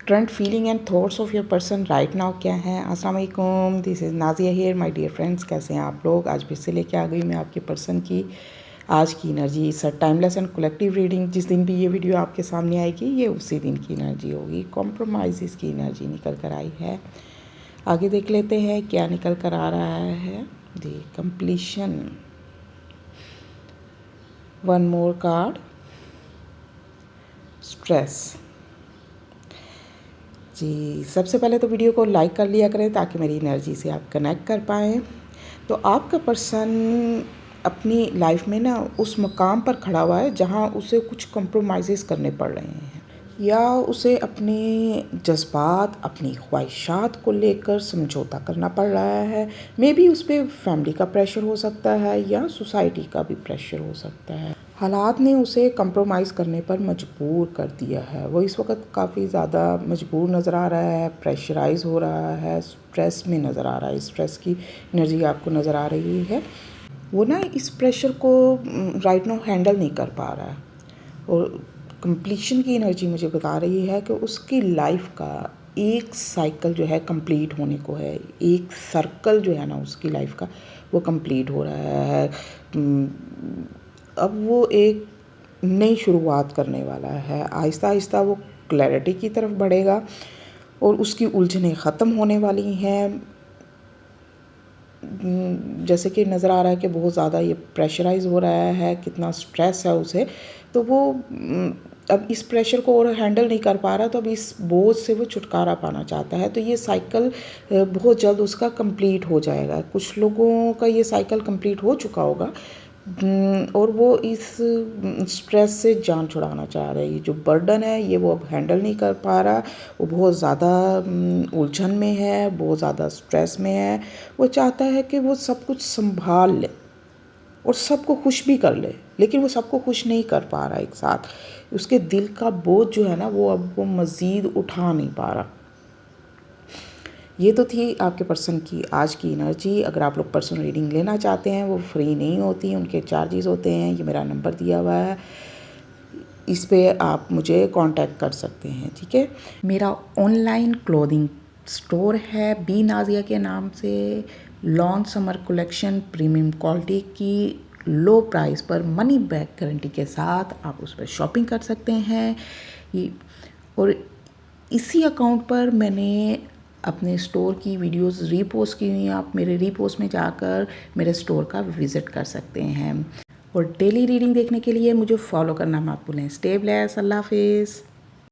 Current feeling and thoughts of your person right now क्या है। अस्सलाम वालेकुम, this is Nazia here my dear friends. कैसे हैं आप लोग? आज फिर से लेके आ गई मैं आपके पर्सन की आज की energy. It's a timeless and collective reading. जिस दिन भी ये वीडियो आपके सामने आएगी ये उसी दिन की एनर्जी होगी। कॉम्प्रोमाइज़ की एनर्जी निकल कर आई है। आगे देख लेते हैं क्या निकल कर आ रहा है। The completion, one more card, stress. जी, सबसे पहले तो वीडियो को लाइक कर लिया करें ताकि मेरी एनर्जी से आप कनेक्ट कर पाएँ। तो आपका पर्सन अपनी लाइफ में ना उस मकाम पर खड़ा हुआ है जहाँ उसे कुछ कॉम्प्रोमाइज़ करने पड़ रहे हैं, या उसे अपने जज्बात, अपनी ख्वाहिशात को लेकर समझौता करना पड़ रहा है। मे बी उस पर फैमिली का प्रेशर हो सकता है या सोसाइटी का भी प्रेशर हो सकता है। हालात ने उसे कंप्रोमाइज़ करने पर मजबूर कर दिया है। वो इस वक्त काफ़ी ज़्यादा मजबूर नज़र आ रहा है, प्रेशराइज हो रहा है, स्ट्रेस में नज़र आ रहा है। स्ट्रेस की एनर्जी आपको नज़र आ रही है। वो ना इस प्रेशर को राइट नाउ हैंडल नहीं कर पा रहा है। और कंप्लीशन की एनर्जी मुझे बता रही है कि उसकी लाइफ का एक साइकिल जो है कंप्लीट होने को है। एक सर्कल जो है ना उसकी लाइफ का वो कंप्लीट हो रहा है। अब वो एक नई शुरुआत करने वाला है। आहिस्ता आहिस्ता वो क्लैरिटी की तरफ बढ़ेगा और उसकी उलझनें ख़त्म होने वाली हैं। जैसे कि नज़र आ रहा है कि बहुत ज़्यादा ये प्रेशराइज़ हो रहा है, कितना स्ट्रेस है उसे। तो वो अब इस प्रेशर को और हैंडल नहीं कर पा रहा, तो अब इस बोझ से वो छुटकारा पाना चाहता है। तो ये साइकिल बहुत जल्द उसका कंप्लीट हो जाएगा। कुछ लोगों का ये साइकिल कंप्लीट हो चुका होगा और वो इस स्ट्रेस से जान छुड़ाना चाह रहा है। ये जो बर्डन है ये वो अब हैंडल नहीं कर पा रहा। वो बहुत ज़्यादा उलझन में है, बहुत ज़्यादा स्ट्रेस में है। वो चाहता है कि वो सब कुछ संभाल ले और सबको खुश भी कर ले, लेकिन वो सबको खुश नहीं कर पा रहा एक साथ। उसके दिल का बोझ जो है ना वो अब वो मज़ीद उठा नहीं पा रहा। ये तो थी आपके पर्सन की आज की एनर्जी। अगर आप लोग पर्सनल रीडिंग लेना चाहते हैं, वो फ्री नहीं होती, उनके चार्जेस होते हैं। ये मेरा नंबर दिया हुआ है, इस पे आप मुझे कांटेक्ट कर सकते हैं, ठीक है। मेरा ऑनलाइन क्लोथिंग स्टोर है बी नाजिया के नाम से। Launch summer collection premium quality की लो प्राइस पर मनी बैक गारंटी के साथ आप उस पर शॉपिंग कर सकते हैं। और इसी अकाउंट पर मैंने अपने स्टोर की वीडियोस रीपोस्ट की हुई हैं। आप मेरे रीपोस्ट में जाकर मेरे स्टोर का विज़िट कर सकते हैं। और डेली रीडिंग देखने के लिए मुझे फॉलो करना मत भूलें। स्टे ब्लेस्ड, अल्लाह हाफिज़।